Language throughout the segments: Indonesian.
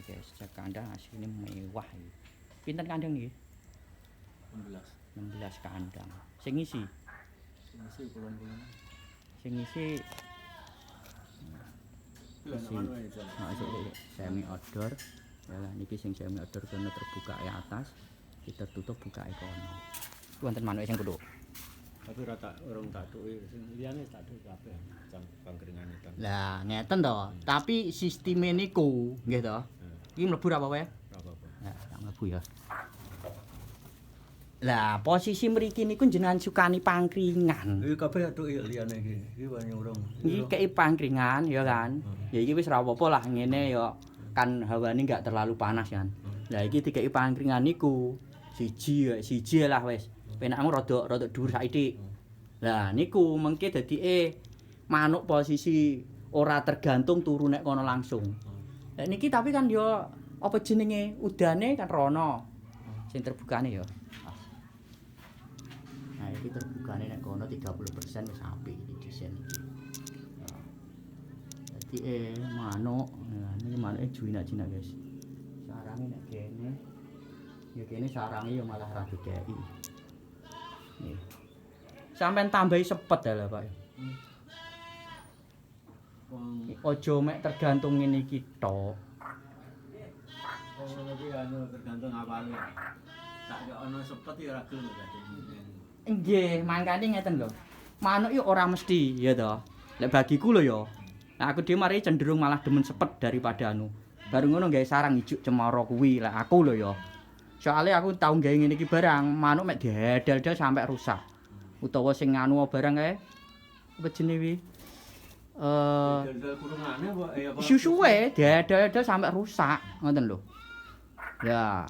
guys, cek kandang asline mewah iki. Pinten kandang niki? 16. 16 kandang. Sing ngisi? Sing kulon-kulon. Sing ngisi semi outdoor. Ya niki sing semi outdoor kono terbuka e atas, tertutup buka e kono. Wonten manuke sing kudu. Tapi urung tak tuki, sing liyane tak tuki kabeh jam pangkringan itu. Lah, ngeten to. Tapi sisteme niku, nggih to. Iki mlebu ra apa-apa ya? Ora apa-apa. Ya, tak mlebu ya. Lah, posisi mriki niku jenengan sukani pangkringan. Iki kabeh tuki liyane iki. Iki wae urung. Iki kei pangkringan ya kan. Ya iki wis ra apa-apa lah ngene ya. Kan hawane enggak terlalu panas kan. Lah iki dikei pangkringan niku. Siji lah wis. Penakmu rada dhuwur saithik. Lah niku mengke dadike manuk posisi ora tergantung turu nek kono langsung. Lah niki tapi kan yo apa jenenge udane kan rono. Sing terbukane yo. Nah iki terbukane nek kono 30% wis apik iki desain iki. Dadi manuk, nah niki manuke jinak-jinak guys. Sarange nek kene ya kene sarange ya malah ra dikeki. Nih. Sampeyan tambahi sepet lho, Pak. Ojo mek tergantung ngene iki tok. Ngono kuwi tergantung awale. Tak kok ana sepet ya ora gelem dadi. Nggih, mangkane ngeten lho. Manuk iki ora mesti, ya toh. Lek bagiku lho ya. Nah, aku dhewe mari cenderung malah demen sepet daripada anu. Baru ngono gawe sarang ijuk cemara kuwi lek aku lho ya. Soalnya aku tau gawe ngene iki barang, manuk mek dihedel-del sampai rusak. Utawa sing anu barang kae. Apa jenenge kuwi? Dal kurungane apa? Susuwe dihedel-del sampai rusak, ngoten lho. Ya.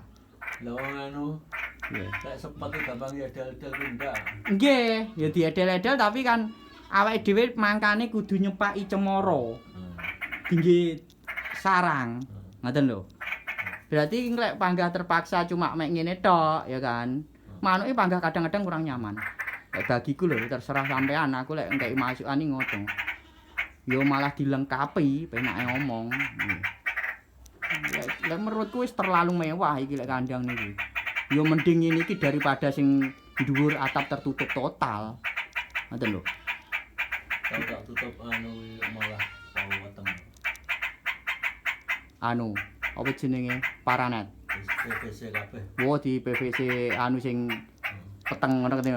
Lah wong anu Nggih. lek sepet gampang ya dal-dal ndak. Nggih, ya diedel-edel tapi kan awake dhewe mangkane kudu nyepaki cemara. Tinggi sarang. Ngoten lho. Berarti lek panggah terpaksa cuma mek ngene tok ya kan. Manuke panggah kadang-kadang kurang nyaman. Lek bagiku lho terserah sampean, aku lek engkei masukan iki ngono. Yo malah dilengkapi penake ngomong. Lek menurutku wis terlalu mewah iki lek kandang niki. Yo mending ngene iki daripada sing dhuwur atap tertutup total. Ngoten lho. Kalau tak tutup anu malah tau weteng. Anu, apa jenenge? Paranet. PVC kabeh. Oh di PVC anu sing peteng ngono kene.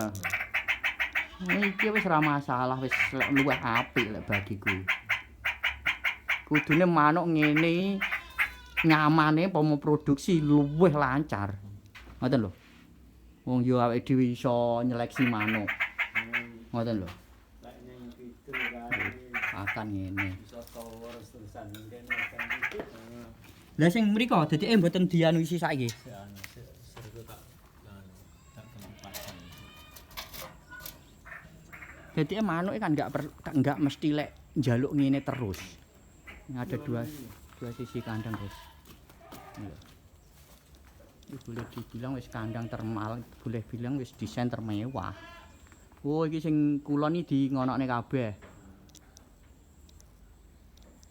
Iki wis ora masalah, wis luwih apik lek bagiku. Kudune manuk ngene nyamane pomo produksi luwih lancar. Ngoten lho. Wong yo awake dhewe iso nyeleksi manuk. Ngoten lho. Lek ning kidul kae Akan ngene. iso tower terusan kene kan iki. Lah sing mriko dadike mboten dianu isi saiki. Anu sergo tak tak kempasan. Dadike manuke kan enggak mesti lek njaluk ngene terus. Ada dua sisi kandang, guys. Ini boleh dibilang wis kandang termal, boleh bilang wis desain termewah. Oh, iki sing kulon iki di ngonokne kabeh.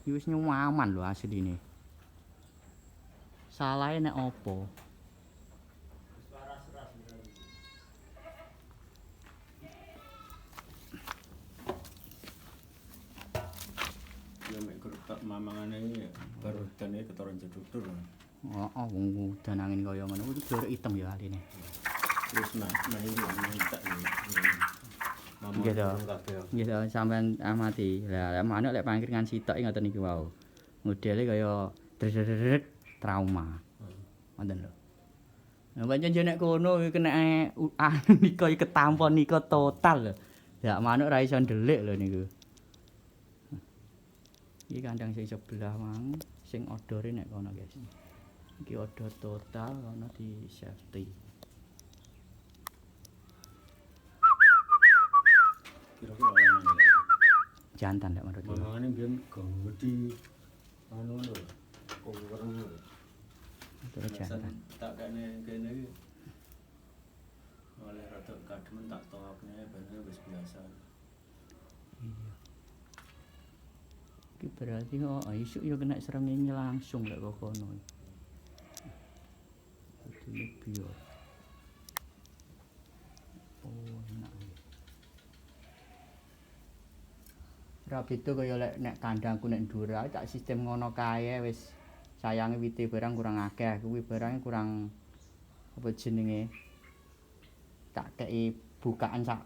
Iki wis nyaman lho asline. Salahe nek opo? Ya mek tak mamangane iki baru dane ketoran jeduk-jeduk. Heeh, wong udan angin kaya ngono iki blorok item ya aline. Terus nah ini tak ini. Nggih to. Nggih to sampean amati. Lah manuk lek pangkringan sitok ngoten niku wau. Modele kaya dredredred trauma. Ngoten lho. Lah pancen nek kono kena anu nika ketampon nika total lho. Ya manuk ra iso ndelik lho niku. Iki kandang sing sebelah mang, sing odore nek kono guys. Iki odor total ono di safety. Kira-kira ana. Jantan lek menurut. Mamangane biyen gede anu lho. Kowereng lho. Terus jantan. Tak kene iki. Oleh rada kademen tak tokne bener wis biasa. Iya. Iki berarti isuk ya kena srengenge langsung lek kok kono. Kudune biar. Oh, enak. Ra beda kaya lek nek kandangku nek Ndura tak sistem ngono kae wis sayange wite barang kurang akeh, kuwi barang kurang apa jenenge? Tak kei bukaan sak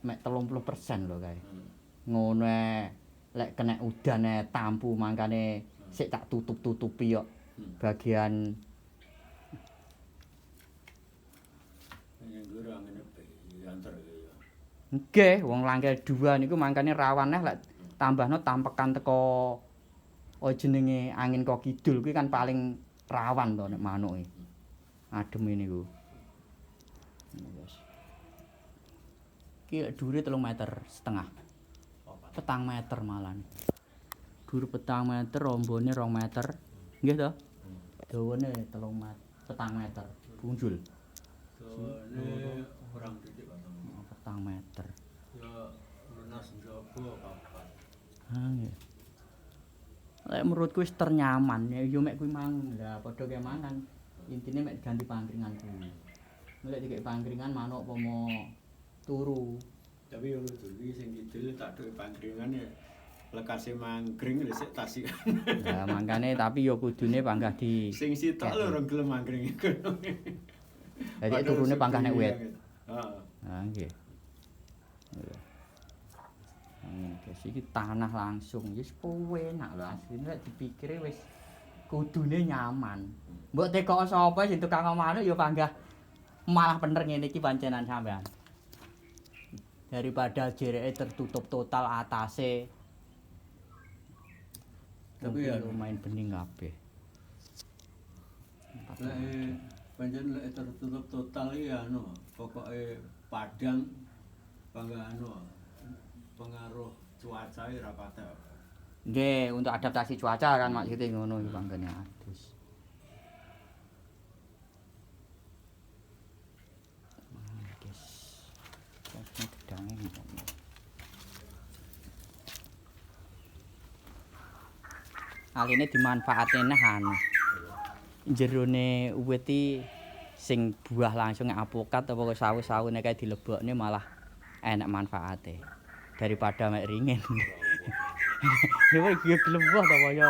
mek 30% lho kae. Ngono lek kena udan tampu mangkane sik tak tutup-tutupi kok bagian Yang ora ngene antar ya. nggih wong langke 2 niku mangkane rawan lek tambahno tampekan teko jenenge angin kok kidul kuwi kan paling rawan to nek manuke. Adem niku. Iki dhuwure 3,5 meter. Petang meter malan. Dhuwur petang meter, rombone 2 meter. Nggih to? Dawane petang meter. Punjul. Dawane kurang titik petang meter. Ya lunas njaba papat. Nggih. Lek menurutku wis ternyaman, ya mek kuwi mang. Lah padha kaya mangan. Intine mek ganti pangkringan kuwi. Lek dikek pangkringan manuk pomo turu. Tapi yo lucu iki sing kidul tak duwe pangkringan ya lekase mangkring lho sik tasik. Lah mangkane tapi yo kudune panggah di Sing sitok lho ora gelem mangkring iku. Dadi turune panggah nek wit. Heeh. Ah nggih. Guys, iki tanah langsung wis enak lho asline lek dipikire wis kudune nyaman. Mbok tekok sapa sing tukang manuk ya panggah malah bener ngene iki pancenan sampean. Daripada jereke tertutup total atase. Tapi ya main bening kabeh. Lek pancen lek tertutup total iki anu pokoke padang panggah anu pengaruh cuaca ora patek. Nggih, untuk adaptasi cuaca kan maksudnya ngono iki panggane adus. Aline dimanfaatne nah anu. Jerone uwit sing buah langsung apokat apa sawu-sawune kae dilebokne malah enak manfaate. Daripada mek ringin. Ya iki gelem buah ta kaya.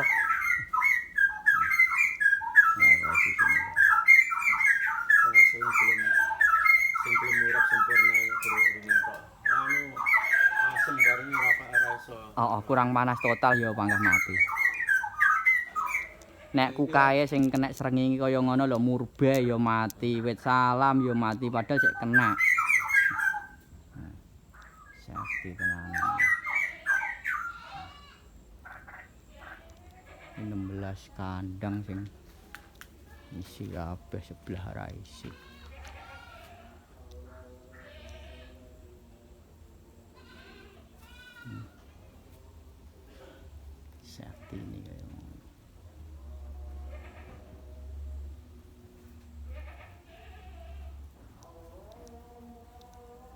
Sing belum urip sempurna ringin kok. Anu asem bareng ora iso. Kurang panas total ya panggah mati. Nek kukae sing kena srengenge kaya ngono lho murbe ya mati, wit salam ya mati padahal sik kena. Sakti tenan. 16 kandang sing isi kabeh sebelah ra isi. Sakti ini kaya ngono.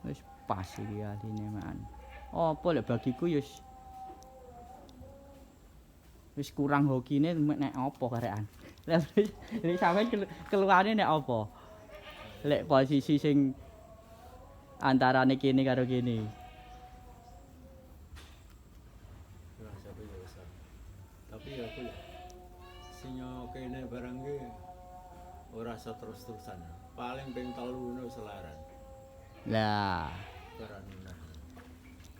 Wis pas iki aline man. Apa lek bagiku ya wis kurang hokine nek apa karekan. Lek sampean keluane nek apa? Lek posisi sing antarane kene karo kene. Tapi ya aku sinyo kene barang ki ora terus-terusan. Paling ping 3 ngono selaran. Lah, Karena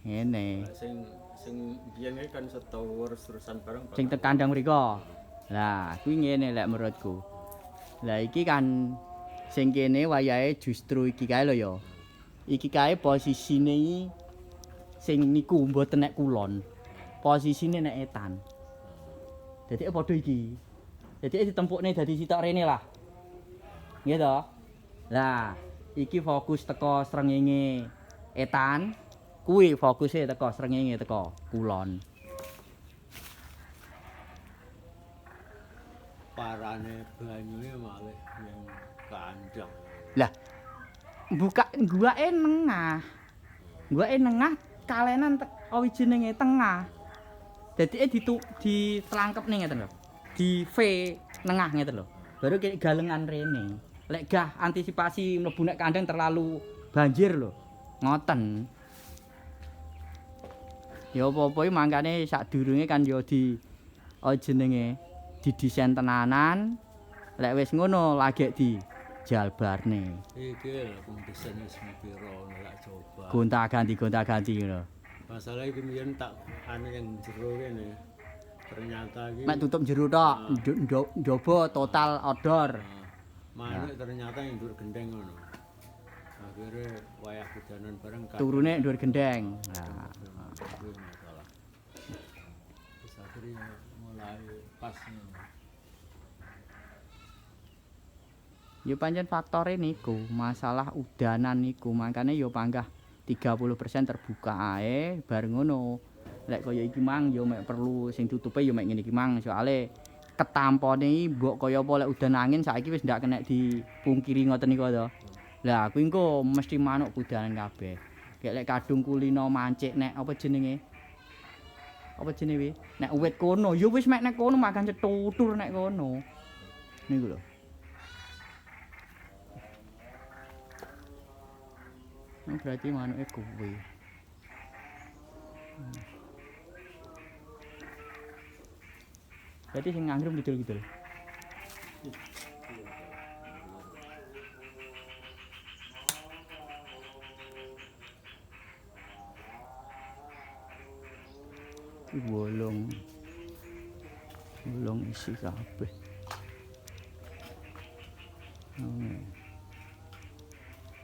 ngene. sing biyen kan setahun terusan bareng. Sing tekandang mriko. Lah, kuwi ngene lek menurutku. Lah iki kan sing kene wayahe justru iki kae lho ya. Iki kae posisine sing niku mboten nek kulon. Posisine nek etan. Dadi padha iki. Dadi ditempukne dadi sitok rene lah. Nggih to? Lah, iki fokus teko srengenge etan, kuwi fokuse teko srengenge teko kulon. Parane banyune malih yang kandang. Lah, buka guake nengah. Guake nengah kalenan jenenge tengah. Dadi ditelangkep nih ngeten lho. Di V nengah ngeten lho. Baru kayak galengan rene. Lek gah antisipasi mlebu nek kandang terlalu banjir lho. Ngoten. Ya apa-apa iki mangkane sadurunge kan ya jenenge didesain tenanan. Lek wis ngono lagi dijalbarne. Iki lho desain wis piro lek coba. Gonta-ganti ngono. Masalah iki mbiyen tak anu yang jero kene. Ternyata iki Mek tutup jero tok, njaba total outdoor. Manuk ternyata yang ndur gendeng ngono. Akhirnya wayah hujanan bareng kan. Turune ndur gendeng. Nah, Itu masalah. Terus akhirnya mulai pas ngono. ya pancen faktore niku, masalah udanan niku. Makane ya panggah 30% terbuka ae bar ngono. Lek kaya iki mang ya mek perlu sing tutupe ya mek ngene iki mang soalé ketampone mbok kaya apa lek udan angin saiki wis ndak kena dipungkiri ngoten niku to. Lah kuwi engko mesti manuk kudanan kabeh. Kayak lek kadung kulino mancik nek apa jenenge? Apa jenenge? Nek uwit kono ya wis mek nek kono makan cetutur nek kono. Niku lho. Berarti manuke kuwi. Berarti sing ngangrum gitu-gitu. Bolong isi kabeh.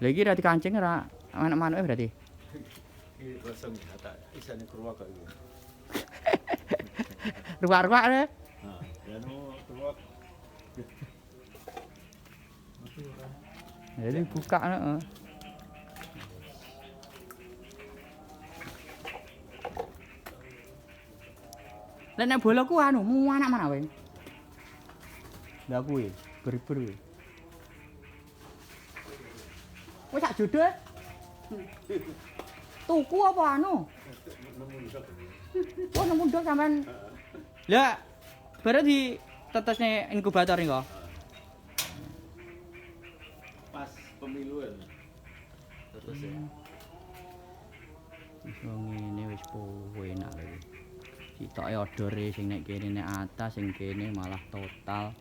Lagi ra dikancing ra anak-anak berarti. Iki kosong tak isane keruak kok iki. Ruak-ruak le. Nah, anu keruak. Jadi buka heeh. Lek nek bola ku anu anak mana wae. Lah kuwi ber-ber kuwi. Wis sak jodoh. Tuku apa anu? Oh nemu ndok sampean. Lah bare di tetesne inkubator niku. Pas pemiluan. Terus ya. Wis ngene wis enak lho. Sitoke odore sing nek kene nek atas sing kene malah total.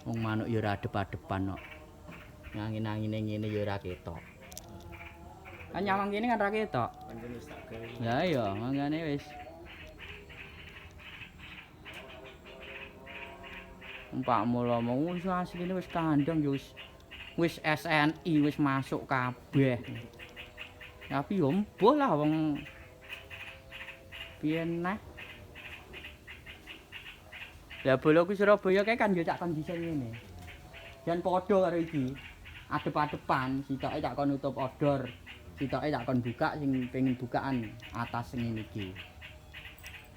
Wong manuk ya ora adep-adepan kok. Angin-angine ngene ya ora ketok. Kan nyawang kene kan ora ketok. Pancen wis tak gawe. Lah iya, mangane wis. Pak mula mau wis asline wis kandang ya wis SNI wis masuk kabeh. Tapi yo mbuh lah wong piye neh. Lah bola ku Surabaya kae kan yo tak kon desain ngene. Jan padha karo iki. Adep-adepan, sitoke tak kon nutup outdoor. Sitoke tak kon buka sing pengen bukaan atas ngene iki.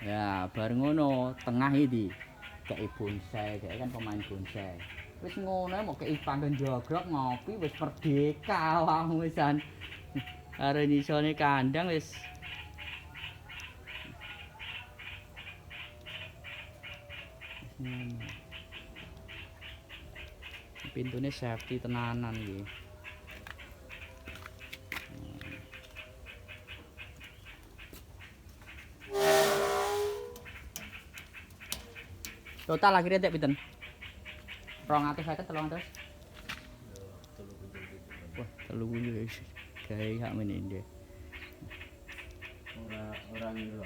Ya, bar ngono tengah iki kayak bonsai, kayak kan pemain bonsai. Wis ngono mau kayak panggon jogrok ngopi wis merdeka awakmu wisan. Karo nyisone kandang wis pintune safety tenanan iki. Total akhirnya tek pinten? 250 300. Wah, 3 wis gawe hak menende. Ora ngira.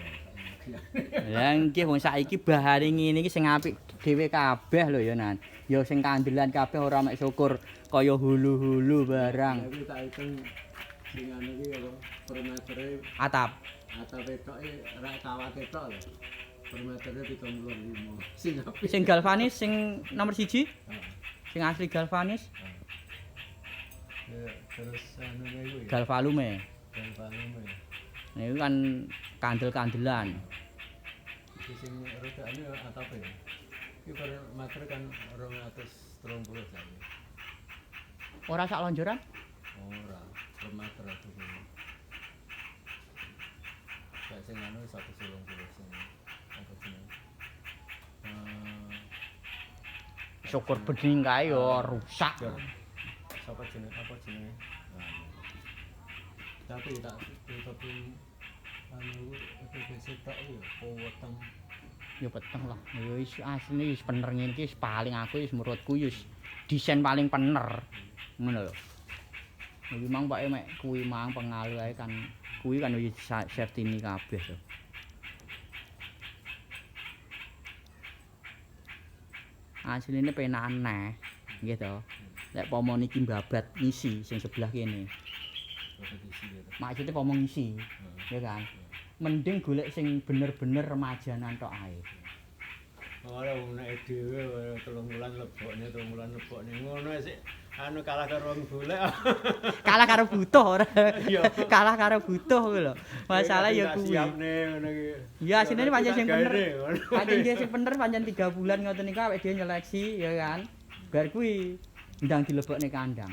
Lah nggih wong saiki bahane ngene iki sing apik dhewe kabeh lho ya Nan. Ya sing kandelan kabeh ora mek syukur kaya hulu-hulu barang. Tapi tak hitung sing anu iki apa per metere Atap. atape toke ra kawate tok lho. Per metere 35. Sing apik. Sing galvanis sing nomor 1. Heeh. Sing asli galvanis, Ya, terus anu iku ya. galvalume. Galvalume. Nah itu kan kandel-kandelan. Iki sing rodane atape. Iki per meter kan 230 saiki. Ora sak lonjoran? Ora, per meter itu. Lek sing anu satu sulung-sulung sing apa jenenge? Syukur bening kae yo rusak. Sapa jenenge? Apa jenenge? Tapi anu itu setok yo weteng. Ya peteng lah. Ya wis asline wis bener ngene iki paling aku wis menurutku wis desain paling bener. Ngono lho. Iki mang pokoke mek kuwi mang pengalu ae kan kuwi kan wis safety ini kabeh to. Asline penakan neh. Nggih to. Lek pomo niki babat ngisi sing sebelah kene. Maksudnya pomo ngisi. Ya kan. Mending golek sing bener-bener remajanan tok ae. Ora wong nek dhewe 3 wulan lebokne ngono sik anu kalah karo wong golek. Kalah karo butuh ora. Iya. Kalah karo butuh kuwi lho. Masalah ya kuwi. Siapne ngono iki. Ya asline pancen sing bener. Pancen dia sing bener pancen 3 bulan ngoten niku awake dhewe nyeleksi ya kan. Bar kuwi ndang dilebokne kandang.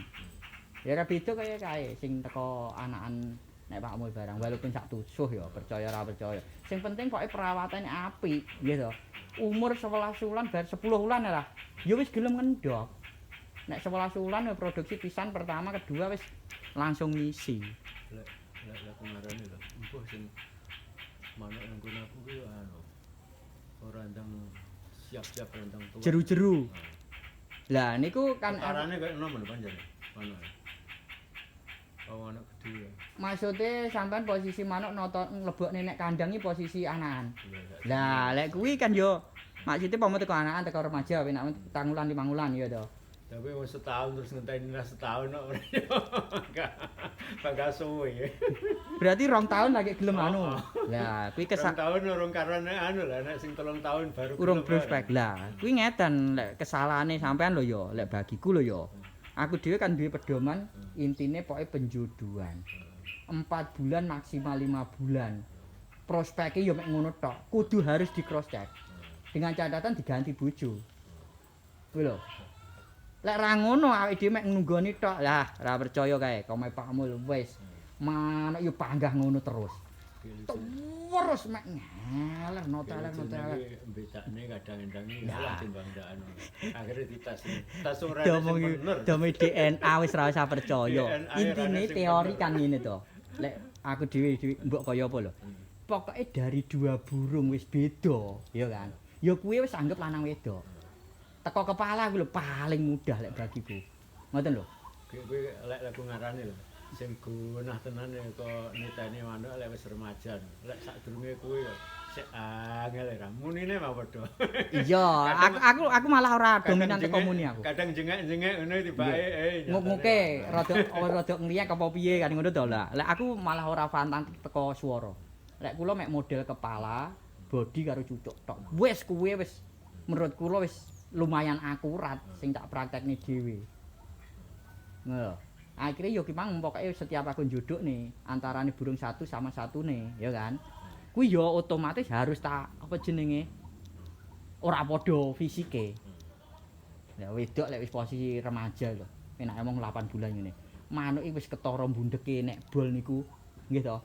Ya ora beda kaya kae sing teko anakan nek Pak Mul barang walaupun sak tusuh ya percaya ora percaya. Sing penting pokoke perawatane apik, nggih to. Umur 11 wulan bar 10 wulan lah. Ya wis gelem ngendhok. Nek 11 wulan produksi pisan pertama kedua wis langsung ngisi. Lek kemarin lho, empuh sing manuk nang kono aku ki anu. Ora ndang siap-siap ndang tuwa. Jeru-jeru. Lah niku kan Carane kaya nomen panjenengan. Manuk. Oh anak gede ya. Maksudnya sampean posisi manuk nata mlebokne nek kandang iki posisi anakan. Iya. Lah lek kuwi kan yo maksudnya pomo teko anakan teko remaja penak 4 wulan 5 wulan ya to. Tapi wis setahun terus ngenteni setahun kok. Bagak suwe. Berarti 2 tahun lagi gelem anu. Lah kuwi Rong tahun urung karane anu lah nek sing 3 tahun baru urung prospek. Lah kuwi ngeten lek kesalahane sampean lho yo lek bagiku lho yo. Aku dhewe kan duwe pedoman intine pokoke penjodohan. 4 bulan maksimal 5 bulan. Prospeknya ya mek ngono tok. Kudu harus di cross check. Dengan catatan diganti bojo. Kuwi lho. Lek ra ngono awake dhewe mek nunggoni tok. Lah, ora percaya kae, kome Pak Mul wis. Manuk yo panggah ngono terus. Terus mek ngeler noteler. Bedane kadang-kadang salah timbang anu. Akhire ditas. Tas ora bener. Dome DNA wis ora usah percaya. Intine teori kan ngene to. Lek aku dhewe mbok kaya apa lho. Pokoke dari 2 burung wis beda, ya kan. Ya kuwi wis anggap lanang wedok. Teko kepala kuwi lho paling mudah lek bagiku. Ngoten lho. Kuwi lek aku ngarani lho. Sing gunah tenan kok niteni manuk lek wis remaja. Lek sadurunge kuwi yo sik angel ra. Munine mah padha. Iya, aku malah ora dominan teko muni aku. Kadang jengek-jengek ngono tibake nguk-nguke rada ngliyek apa piye kan ngono to lah. Lek aku malah ora fantastik teko swara. Lek kula mek model kepala, body karo cucuk tok. Wis kuwi wis menurut kula wis lumayan akurat sing tak praktekne dhewe. Ngono. Akhirnya yo ki mang pokoke setiap aku njodok nih antarane burung satu sama satu nih, ya kan. Kuwi yo otomatis harus tak apa jenenge ora padha fisike. Ya wedok lek wis posisi remaja lho. Enak emong 8 bulan ngene. Manuk iki wis ketara mbundeke nek bol niku nggih to.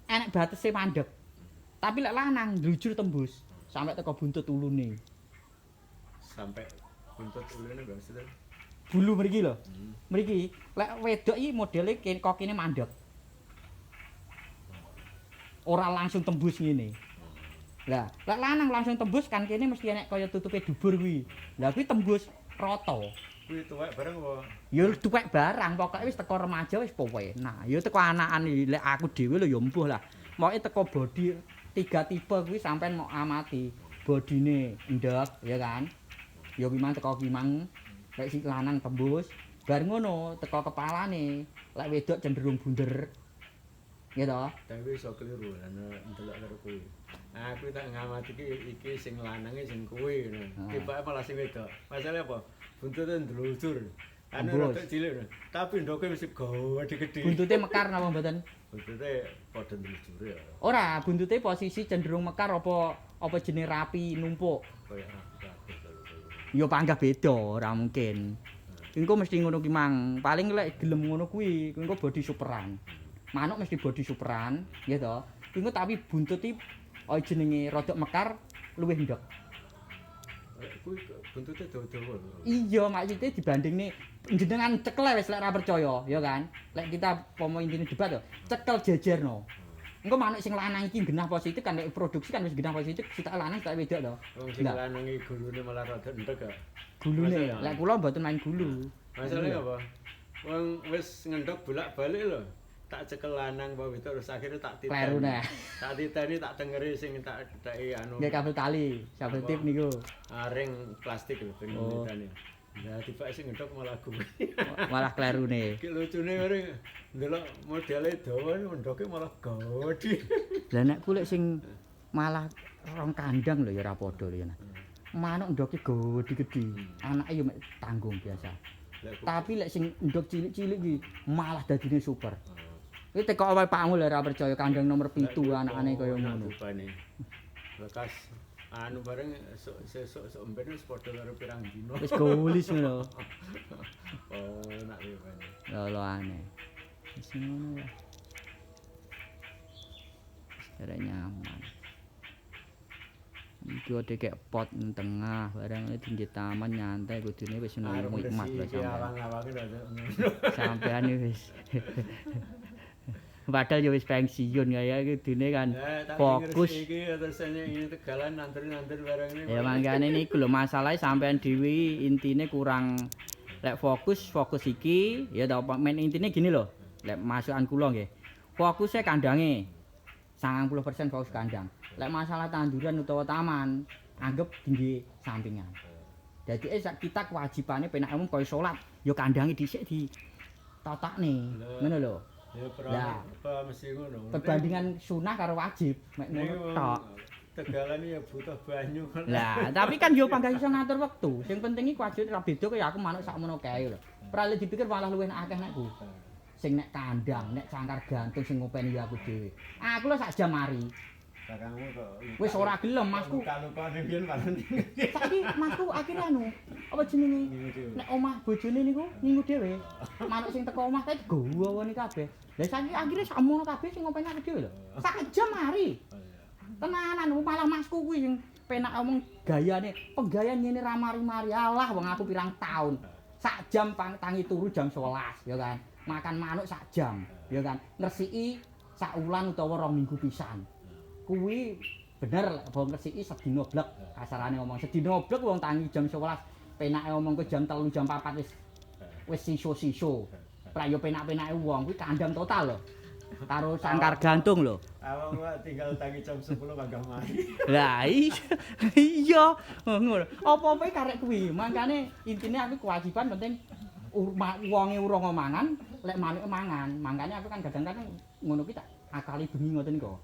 Enek batese mandeg. Tapi lek lanang njujur tembus sampai teko buntut ulune. Sampai buntut ulune maksudnya Bulu mriki lho. Mriki lek wedok iki modele kokine mandeg. Ora langsung tembus ngene. Lah, lek lanang langsung tembus kan kene mesti enek kaya tutupe dubur kuwi. Lah kuwi tembus rata. kuwi tuwek bareng apa? Ya tuwek barang, pokoke wis teko remaja wis pokoke. Nah, ya teko anakan lek aku dhewe lho ya empuh lah. Moke teko body 3 tipe kuwi sampean mau amati. Bodine ndek, ya kan? Ya kuwi mang teko kuwi mang lek si lanang tembus, bar ngono teko kepalane. Lek wedok cenderung bunder. Ya toh? Tapi iso keliru lan ndelok karo kuwi. Aku tak ngamati iki sing lanange sing kuwi ngono. Tibake malah sing wedok. Masalahe apa? Buntute ndlusur. Anu rada cilik. Tapi ndoke mesti gede. Buntute mekar napa mboten? Buntute padha ndlusur ya. Ora, buntute posisi cenderung mekar apa jenenge rapi numpuk. Kaya Ya panggah beda, ora mungkin. Engko mesti ngono ki mang. Paling lek gelem ngono kuwi, engko body superan. Manuk mesti body superan, nggih to. Kuwi tapi buntut iki jenenge rodok mekar luwih ndek. Kuwi buntute dawa-dawa lho. Iya, maksudnya dibandingne jenengan cekel wis lek ora percaya, ya kan? Lek kita pomo intine debat to, cekel jejerno. Engko manuk sing lanang iki genah positif kan lek produksi kan wis genah positif, sitok lanang sitok wedok to. Wong sing lanang iki gulune malah rada entek kok. Gulune, lek kula mboten main gulu. Masalahnya apa? Wong wis ngendhok bolak-balik lho. Tak cekel lanang apa wedok terus akhirnya tak titeni. Kleru neh. Tak titeni tak tengeri sing tak anu. Nggih kabel tali, kabel tip niku. Ring plastik lho ben titeni. Lah tiba sing ngendhok malah gue. Malah klerune. Iki lucune ora ndelok modele dawa ngendhoke malah gawedi. Lah nek kulit sing malah rong kandang lho ya ora padha lho ya. Manuk ndoke gede-gede. Anake yo mek tanggung biasa. Tapi lek sing ndok cilik-cilik iki malah dadine super. Iki teko awal pakmu lho ora percaya kandang nomor 7 anakane kaya ngono. Bekas anu bareng sesuk emben wis padha karo pirang dino. Wis golis ngono. Oh, nak ribane. Lho aneh. Wis ngono ya. Cara nyaman. Iki ade kek pot ning tengah, barang tinggi taman nyantai kudune wis ono nikmat lho sampean. Awang-awange rada Sampean wis. Padahal ya wis pensiun kaya kudune kan fokus. Iki tersene ini Tegalan nandur-nandur barang ini. Ya mangkane niku lho masalahe sampean dhewe intine kurang lek fokus iki ya ta men intine gini lho. Lek masukan kula nggih. Fokusnya kandange 90% fokus kandang. Lek masalah tanduran utawa taman, anggap tinggi sampingan. Jadi kita kewajibane penak umum kaya salat, ya kandange dhisik ditotakne. Ngono lho. Ya apa mesti ngono. Perbandingan sunah karo wajib, mek ngono tok. Tegalan ya butuh banyu. Lah, tapi kan yo panggah iso ngatur wektu. Sing penting iki wajib ora beda kaya aku manuk sakmono kae lho. Ora dipikir malah luwih akeh nek ku. Sing nek kandang, nek cangkar gantung sing ngopeni ya aku dhewe. Aku lho sak jam mari. Kakangmu kok Wis ora gelem Masku. luka-lukane biyen malah. Saiki Masku akhire anu, apa jenenge? Nek omah bojone niku minggu dhewe. Manuk sing teko omah kae digowoni kabeh. Lah saiki akhire sakmono kabeh sing ngopeni aku dhewe lho. Sak jam mari. Tenanan malah Masku kuwi sing penak omong gayane, penggayan ngene ra mari-mari. Alah wong aku pirang taun. Sak jam tangi turu jam 11 ya kan. Makan manuk sak jam ya kan. Ngresiki sak wulan utawa 2 minggu pisan. Kuwi bener lek wong ngresiki sedina blek kasarane ngomong sedina blek wong tangi jam 11 penake ngomong ke jam 3 jam 4 wis siso-siso. Pra yo penak-penake wong kuwi kandang total lho. Karo sangkar gantung lho. Awang tinggal tangi jam 10 panggah mari. Lah iya ngono. Apa-apa karek kuwi. Mangkane intine aku kewajiban penting wonge urung mangan, lek manuke mangan. Mangkane aku kan kadang-kadang ngono ki tak akali bengi ngoten niku.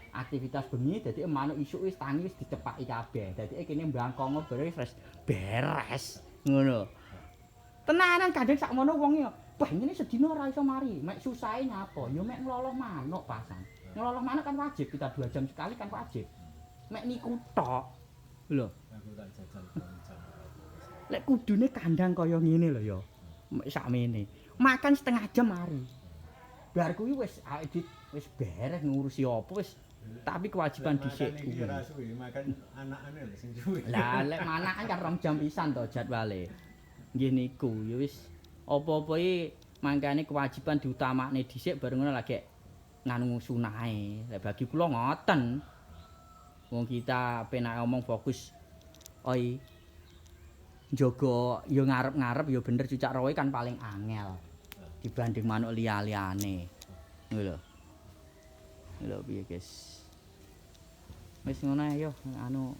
Aktivitas bengi dadi manuk isuk wis tangi wis dicepaki kabeh. Dadi kene mbangkongo beres beres ngono. Tenanan kadang sakmono wong yo, "Wah, ngene sedina ora iso mari, mek susahe nyapa? Ya mek ngloloh manuk pasan. Ngloloh manuk kan wajib, kita 2 jam sekali kan wajib. Mek niku tok." Lho, Aku tak jajal jam. lek kudune kandang kaya ngene lho ya. Mek sakmene. Makan setengah jam mari. Bar kuwi wis awake wis beres ngurusi apa wis tapi kewajiban dhisik kuwi. Ora suwe makan anakane lho sing suwe. Lah lek manakan kan 2 jam pisan to jadwale. Nggih niku ya wis apa-apa iki mangkane kewajiban diutamakne dhisik bareng ngono lagi nganu sunahe. Lek bagi kula ngoten. Wong kita penak ngomong fokus oi njaga ya ngarep-ngarep ya bener cucak roe kan paling angel dibanding manuk liya-liyane. Ngono lho. Lho piye guys. Wis ngono ae yo anu